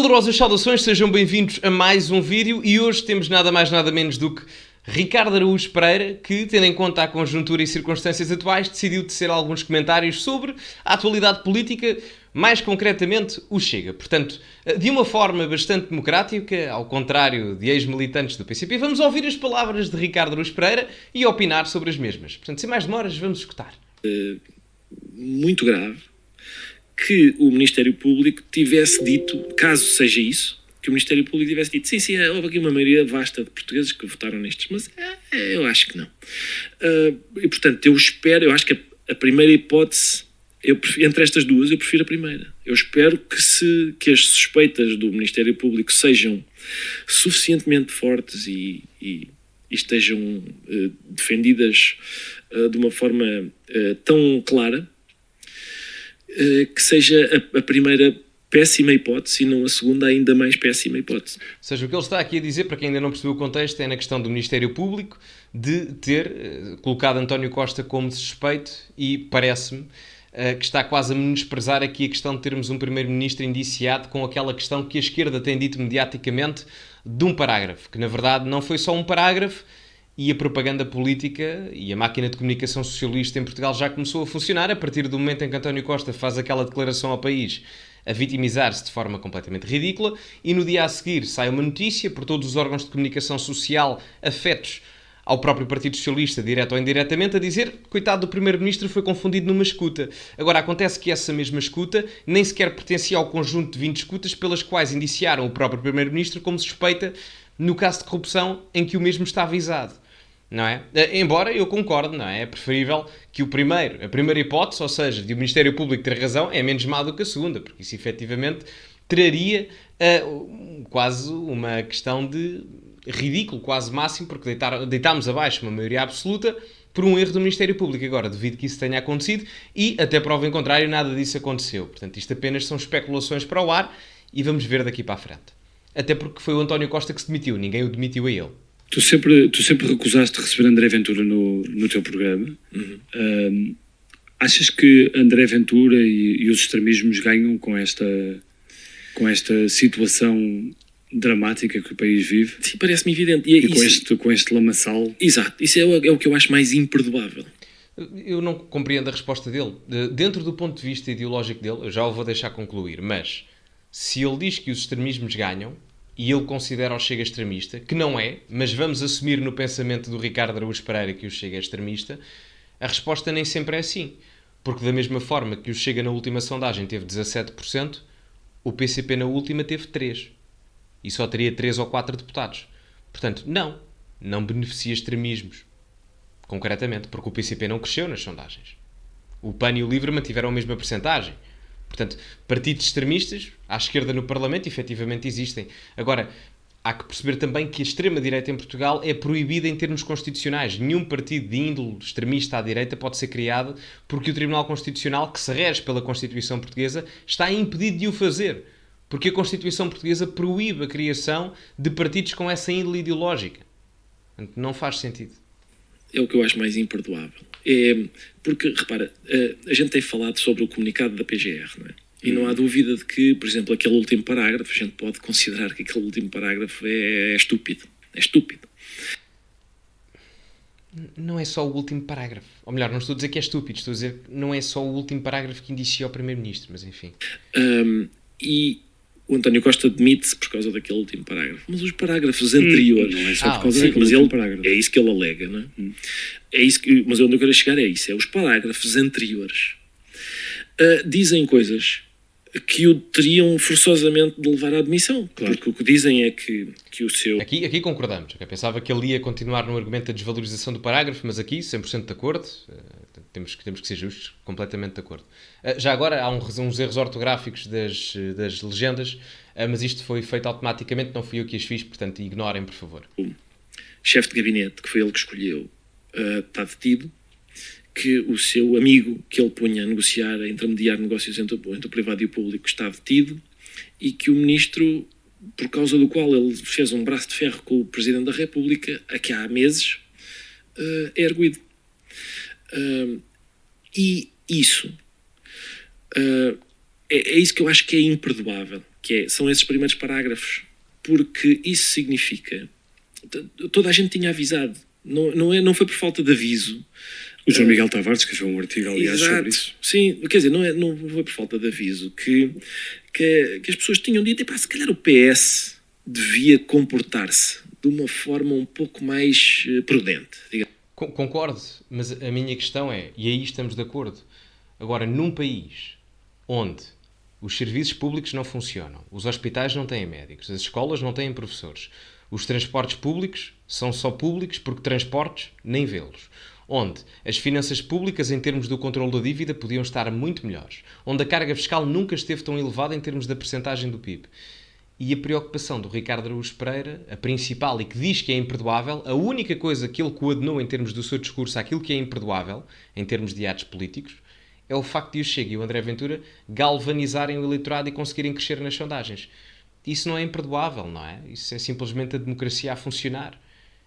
Calorosas saudações, sejam bem-vindos a mais um vídeo e hoje temos nada mais nada menos do que Ricardo Araújo Pereira, que, tendo em conta a conjuntura e circunstâncias atuais, decidiu tecer alguns comentários sobre a atualidade política, mais concretamente o Chega. Portanto, de uma forma bastante democrática, ao contrário de ex-militantes do PCP, vamos ouvir as palavras de Ricardo Araújo Pereira e opinar sobre as mesmas. Portanto, sem mais demoras, vamos escutar. Muito grave que o Ministério Público tivesse dito, caso seja isso, que o Ministério Público tivesse dito, sim, houve aqui uma maioria vasta de portugueses que votaram nestes, mas eu acho que não. E, portanto, eu acho que a primeira hipótese, entre estas duas, eu prefiro a primeira. Eu espero que as suspeitas do Ministério Público sejam suficientemente fortes e estejam defendidas de uma forma tão clara, que seja a primeira péssima hipótese e não a segunda ainda mais péssima hipótese. Ou seja, o que ele está aqui a dizer, para quem ainda não percebeu o contexto, é na questão do Ministério Público de ter colocado António Costa como suspeito e parece-me que está quase a menosprezar aqui a questão de termos um primeiro-ministro indiciado com aquela questão que a esquerda tem dito mediaticamente de um parágrafo, que na verdade não foi só um parágrafo. E a propaganda política e a máquina de comunicação socialista em Portugal já começou a funcionar a partir do momento em que António Costa faz aquela declaração ao país a vitimizar-se de forma completamente ridícula e no dia a seguir sai uma notícia por todos os órgãos de comunicação social afetos ao próprio Partido Socialista, direto ou indiretamente, a dizer que, coitado do Primeiro-Ministro, foi confundido numa escuta. Agora, acontece que essa mesma escuta nem sequer pertencia ao conjunto de 20 escutas pelas quais indiciaram o próprio Primeiro-Ministro como suspeita no caso de corrupção em que o mesmo está avisado. Não é? Embora eu concorde, não é? É preferível que a primeira hipótese, ou seja, de o Ministério Público ter razão, é menos má do que a segunda, porque isso efetivamente traria quase uma questão de ridículo, quase máximo, porque deitámos abaixo uma maioria absoluta por um erro do Ministério Público. Agora, devido que isso tenha acontecido, e até prova em contrário, nada disso aconteceu. Portanto, isto apenas são especulações para o ar e vamos ver daqui para a frente. Até porque foi o António Costa que se demitiu, ninguém o demitiu a ele. Tu sempre recusaste receber André Ventura no teu programa. Uhum. Achas que André Ventura e os extremismos ganham com esta situação dramática que o país vive? Sim, parece-me evidente. Com este lamaçal? Exato, isso é o que eu acho mais imperdoável. Eu não compreendo a resposta dele. Dentro do ponto de vista ideológico dele, eu já o vou deixar concluir, mas se ele diz que os extremismos ganham, e ele considera o Chega extremista, que não é, mas vamos assumir no pensamento do Ricardo Araújo Pereira que o Chega é extremista, a resposta nem sempre é assim. Porque da mesma forma que o Chega na última sondagem teve 17%, o PCP na última teve 3%. E só teria 3 ou 4 deputados. Portanto, não beneficia extremismos. Concretamente, porque o PCP não cresceu nas sondagens. O PAN e o LIVRE mantiveram a mesma percentagem. Portanto, partidos extremistas à esquerda no Parlamento efetivamente existem. Agora, há que perceber também que a extrema-direita em Portugal é proibida em termos constitucionais. Nenhum partido de índole extremista à direita pode ser criado porque o Tribunal Constitucional, que se rege pela Constituição Portuguesa, está impedido de o fazer. Porque a Constituição Portuguesa proíbe a criação de partidos com essa índole ideológica. Portanto, não faz sentido. É o que eu acho mais imperdoável. Porque, repara, a gente tem falado sobre o comunicado da PGR, não é? E não há dúvida de que, por exemplo, aquele último parágrafo, a gente pode considerar que aquele último parágrafo é estúpido. É estúpido. Não é só o último parágrafo. Ou melhor, não estou a dizer que é estúpido, estou a dizer que não é só o último parágrafo que indicia o Primeiro-Ministro, mas enfim. E o António Costa demite-se por causa daquele último parágrafo. Mas os parágrafos anteriores... Não é só por causa daquele último parágrafo. É isso que ele alega, não é? É isso que, mas onde eu quero chegar é isso. É os parágrafos anteriores. Dizem coisas que o teriam forçosamente de levar à admissão. Claro. Porque o que dizem é que o seu... Aqui concordamos. Eu pensava que ele ia continuar no argumento da desvalorização do parágrafo, mas aqui 100% de acordo. Temos que ser justos, completamente de acordo. Já agora há uns erros ortográficos das legendas, mas isto foi feito automaticamente, não fui eu que as fiz, portanto ignorem, por favor. O chefe de gabinete, que foi ele que escolheu, está detido, que o seu amigo que ele punha a negociar, a intermediar negócios entre o privado e o público está detido e que o ministro, por causa do qual ele fez um braço de ferro com o Presidente da República, aqui há meses, é arguido. E isso é isso que eu acho que é imperdoável. são esses primeiros parágrafos, porque isso significa... Toda a gente tinha avisado, não foi por falta de aviso. O João Miguel Tavares escreveu um artigo, aliás, sobre isso. Sim, quer dizer, não foi por falta de aviso que as pessoas tinham dito, se calhar o PS devia comportar-se de uma forma um pouco mais prudente. Digamos. Concordo, mas a minha questão é, e aí estamos de acordo, agora, num país onde os serviços públicos não funcionam, os hospitais não têm médicos, as escolas não têm professores, os transportes públicos são só públicos porque transportes nem vê-los, onde as finanças públicas em termos do controle da dívida podiam estar muito melhores, onde a carga fiscal nunca esteve tão elevada em termos da percentagem do PIB. E a preocupação do Ricardo Araújo Pereira, a principal e que diz que é imperdoável, a única coisa que ele coadenou em termos do seu discurso àquilo que é imperdoável, em termos de atos políticos, é o facto de o Chega e o André Ventura galvanizarem o eleitorado e conseguirem crescer nas sondagens. Isso não é imperdoável, não é? Isso é simplesmente a democracia a funcionar.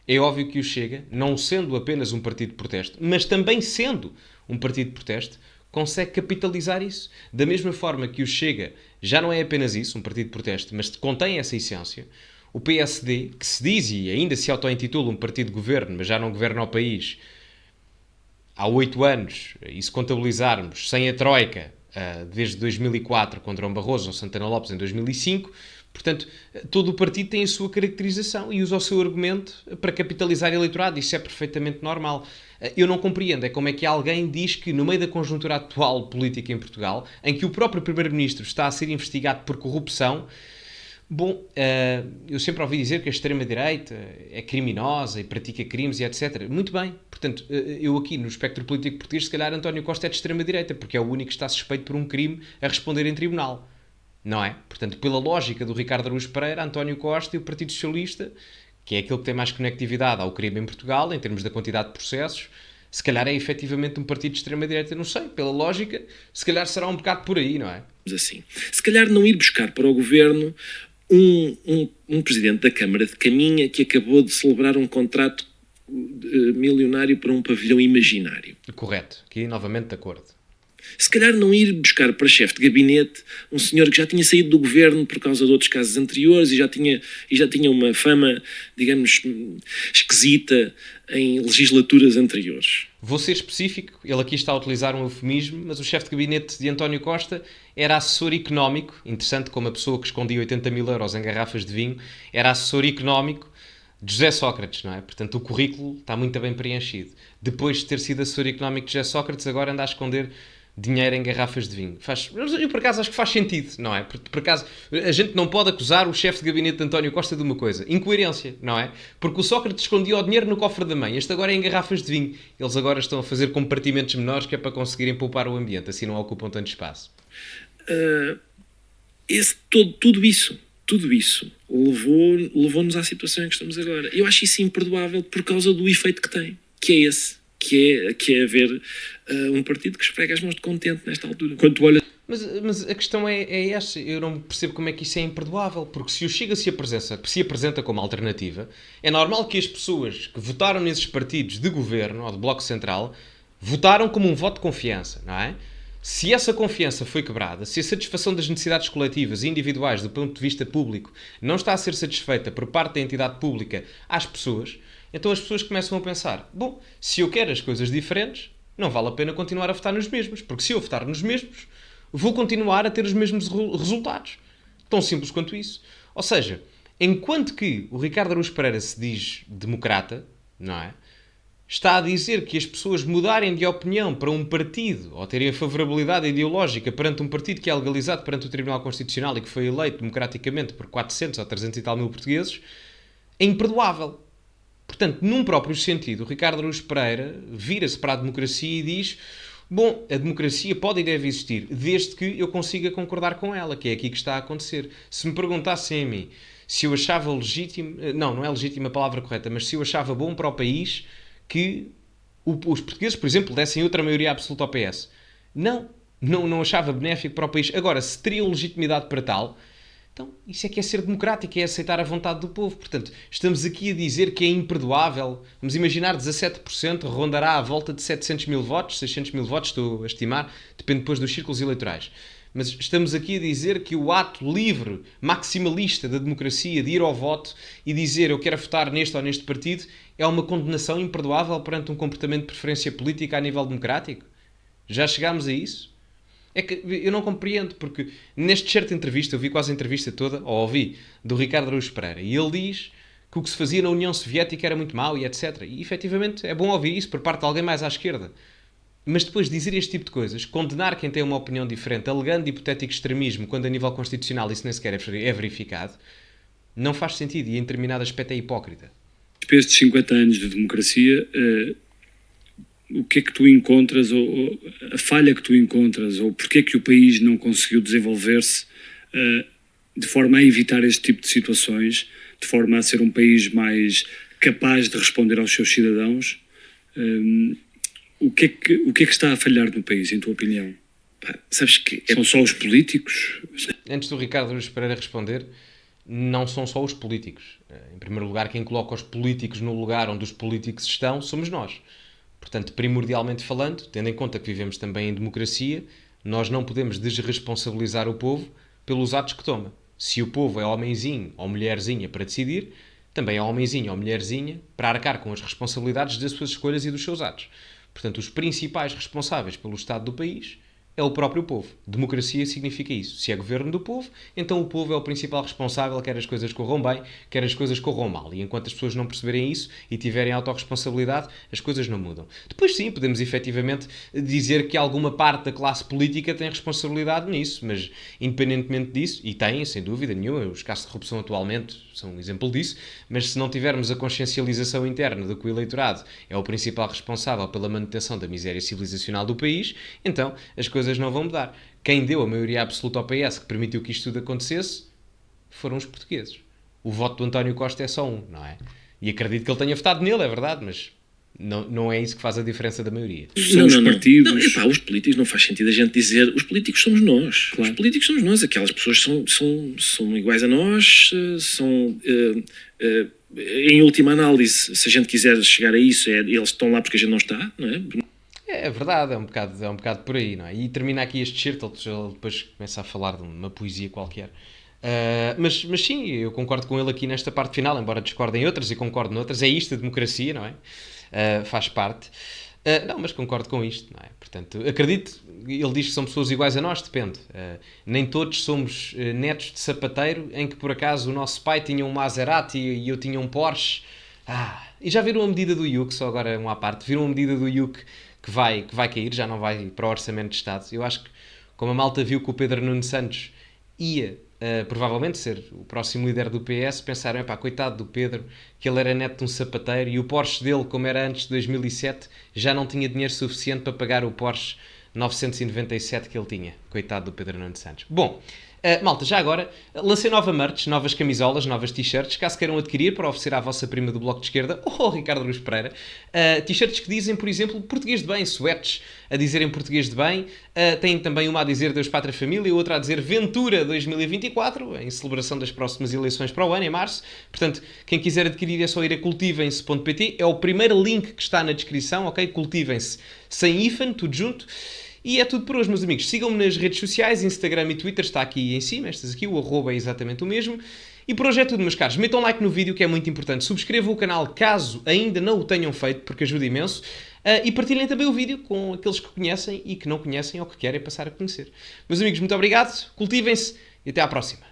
É óbvio que o Chega, não sendo apenas um partido de protesto, mas também sendo um partido de protesto, consegue capitalizar isso. Da mesma forma que o Chega já não é apenas isso, um partido de protesto, mas contém essa essência, o PSD, que se diz e ainda se auto-intitula um partido de governo, mas já não governa o país há 8 anos, e se contabilizarmos sem a Troika, desde 2004, com Durão Barroso ou Santana Lopes em 2005, portanto, todo o partido tem a sua caracterização e usa o seu argumento para capitalizar o eleitorado. Isso é perfeitamente normal. Eu não compreendo como é que alguém diz que, no meio da conjuntura atual política em Portugal, em que o próprio Primeiro-Ministro está a ser investigado por corrupção, eu sempre ouvi dizer que a extrema-direita é criminosa e pratica crimes e etc. Muito bem. Portanto, eu aqui no espectro político português, se calhar António Costa é de extrema-direita, porque é o único que está suspeito por um crime a responder em tribunal. Não é? Portanto, pela lógica do Ricardo Araújo Pereira, António Costa e o Partido Socialista, que é aquele que tem mais conectividade ao crime em Portugal, em termos da quantidade de processos, se calhar é efetivamente um partido de extrema-direita, não sei, pela lógica, se calhar será um bocado por aí, não é? Assim, se calhar não ir buscar para o governo um presidente da Câmara de Caminha que acabou de celebrar um contrato milionário para um pavilhão imaginário. Correto, aqui novamente de acordo. Se calhar não ir buscar para chefe de gabinete um senhor que já tinha saído do governo por causa de outros casos anteriores e já tinha uma fama, digamos, esquisita em legislaturas anteriores. Vou ser específico, ele aqui está a utilizar um eufemismo, mas o chefe de gabinete de António Costa era assessor económico, interessante como a pessoa que escondia 80 mil euros em garrafas de vinho, era assessor económico de José Sócrates, não é? Portanto, o currículo está muito bem preenchido. Depois de ter sido assessor económico de José Sócrates, agora anda a esconder dinheiro em garrafas de vinho. Eu, por acaso, acho que faz sentido, não é? Por acaso, a gente não pode acusar o chefe de gabinete de António Costa de uma coisa. Incoerência, não é? Porque o Sócrates escondia o dinheiro no cofre da mãe. Este agora é em garrafas de vinho. Eles agora estão a fazer compartimentos menores que é para conseguirem poupar o ambiente. Assim não ocupam tanto espaço. Tudo isso levou-nos à situação em que estamos agora. Eu acho isso imperdoável por causa do efeito que tem. Que é esse. Que é haver um partido que esfrega as mãos de contente nesta altura. Quando tu olhas... Mas a questão é essa. Eu não percebo como é que isso é imperdoável. Porque se o Chega se apresenta como alternativa, é normal que as pessoas que votaram nesses partidos de governo ou de Bloco Central votaram como um voto de confiança, não é? Se essa confiança foi quebrada, se a satisfação das necessidades coletivas e individuais do ponto de vista público não está a ser satisfeita por parte da entidade pública às pessoas, então as pessoas começam a pensar, se eu quero as coisas diferentes, não vale a pena continuar a votar nos mesmos, porque se eu votar nos mesmos, vou continuar a ter os mesmos resultados. Tão simples quanto isso. Ou seja, enquanto que o Ricardo Araújo Pereira se diz democrata, não é? Está a dizer que as pessoas mudarem de opinião para um partido ou terem a favorabilidade ideológica perante um partido que é legalizado perante o Tribunal Constitucional e que foi eleito democraticamente por 400 ou 300 e tal mil portugueses, é imperdoável. Portanto, num próprio sentido, o Ricardo Araújo Pereira vira-se para a democracia e diz: a democracia pode e deve existir, desde que eu consiga concordar com ela, que é aqui que está a acontecer. Se me perguntassem a mim se eu achava legítimo, não é legítima a palavra correta, mas se eu achava bom para o país que os portugueses, por exemplo, dessem outra maioria absoluta ao PS. Não achava benéfico para o país. Agora, se teriam legitimidade para tal, então isso é que é ser democrático, é aceitar a vontade do povo. Portanto, estamos aqui a dizer que é imperdoável. Vamos imaginar 17%, rondará à volta de 700 mil votos, 600 mil votos, estou a estimar, depende depois dos círculos eleitorais. Mas estamos aqui a dizer que o ato livre, maximalista da democracia, de ir ao voto e dizer eu quero votar neste ou neste partido, é uma condenação imperdoável perante um comportamento de preferência política a nível democrático? Já chegámos a isso? É que eu não compreendo, porque neste certa entrevista, eu vi quase a entrevista toda, ou ouvi, do Ricardo Araújo Pereira, e ele diz que o que se fazia na União Soviética era muito mau e etc. E efetivamente é bom ouvir isso por parte de alguém mais à esquerda. Mas depois dizer este tipo de coisas, condenar quem tem uma opinião diferente, alegando hipotético extremismo, quando a nível constitucional isso nem sequer é verificado, não faz sentido e em determinado aspecto é hipócrita. Depois de 50 anos de democracia, o que é que tu encontras, ou a falha que tu encontras, ou porque é que o país não conseguiu desenvolver-se de forma a evitar este tipo de situações, de forma a ser um país mais capaz de responder aos seus cidadãos? O que é que está a falhar no país, em tua opinião? Pá, sabes que São só os políticos? Antes do Ricardo Araújo Pereira responder, não são só os políticos. Em primeiro lugar, quem coloca os políticos no lugar onde os políticos estão somos nós. Portanto, primordialmente falando, tendo em conta que vivemos também em democracia, nós não podemos desresponsabilizar o povo pelos atos que toma. Se o povo é homenzinho ou mulherzinha para decidir, também é homenzinho ou mulherzinha para arcar com as responsabilidades das suas escolhas e dos seus atos. Portanto, os principais responsáveis pelo estado do país é o próprio povo. Democracia significa isso. Se é governo do povo, então o povo é o principal responsável, quer as coisas corram bem, quer as coisas corram mal. E enquanto as pessoas não perceberem isso e tiverem autorresponsabilidade, as coisas não mudam. Depois sim, podemos efetivamente dizer que alguma parte da classe política tem responsabilidade nisso, mas independentemente disso, e tem, sem dúvida nenhuma, os casos de corrupção atualmente são um exemplo disso, mas se não tivermos a consciencialização interna de que o eleitorado é o principal responsável pela manutenção da miséria civilizacional do país, então as coisas não vão mudar. Quem deu a maioria absoluta ao PS que permitiu que isto tudo acontecesse foram os portugueses. O voto do António Costa é só um, não é? E acredito que ele tenha votado nele, é verdade, mas não é isso que faz a diferença da maioria. São os partidos. Não, epá, os políticos não faz sentido a gente dizer os políticos somos nós. Claro. Os políticos somos nós. Aquelas pessoas são iguais a nós, em última análise, se a gente quiser chegar a isso, eles estão lá porque a gente não está, não é? É verdade, é um bocado por aí, não é? E termina aqui este certo, ele depois começa a falar de uma poesia qualquer. Mas sim, eu concordo com ele aqui nesta parte final, embora discorde em outras e concordo noutras. É isto a democracia, não é? Faz parte. Não, mas concordo com isto, não é? Portanto, acredito, ele diz que são pessoas iguais a nós, depende. Nem todos somos netos de sapateiro em que por acaso o nosso pai tinha um Maserati e eu tinha um Porsche. E já viram a medida do IUC, só agora uma à parte, viram a medida do IUC que vai cair, já não vai para o Orçamento de Estado. Eu acho que, como a malta viu que o Pedro Nuno Santos ia provavelmente ser o próximo líder do PS, pensaram, epá, coitado do Pedro, que ele era neto de um sapateiro e o Porsche dele, como era antes de 2007, já não tinha dinheiro suficiente para pagar o Porsche 997 que ele tinha. Coitado do Pedro Nuno Santos. Bom, malta, já agora, lancei nova merch, novas camisolas, novas t-shirts, caso queiram adquirir para oferecer à vossa prima do Bloco de Esquerda, ou ao Ricardo Araújo Pereira, t-shirts que dizem, por exemplo, português de bem, sweats a dizerem português de bem, tem também uma a dizer Deus, Pátria, Família, e outra a dizer Ventura 2024, em celebração das próximas eleições para o ano, em março. Portanto, quem quiser adquirir é só ir a cultivem-se.pt, é o primeiro link que está na descrição, ok? Cultivem-se sem hífen, tudo junto. E é tudo por hoje, meus amigos. Sigam-me nas redes sociais, Instagram e Twitter, está aqui em cima, estas aqui, o arroba é exatamente o mesmo. E por hoje é tudo, meus caros. Metam like no vídeo, que é muito importante. Subscrevam o canal, caso ainda não o tenham feito, porque ajuda imenso. E partilhem também o vídeo com aqueles que conhecem e que não conhecem ou que querem passar a conhecer. Meus amigos, muito obrigado, cultivem-se e até à próxima.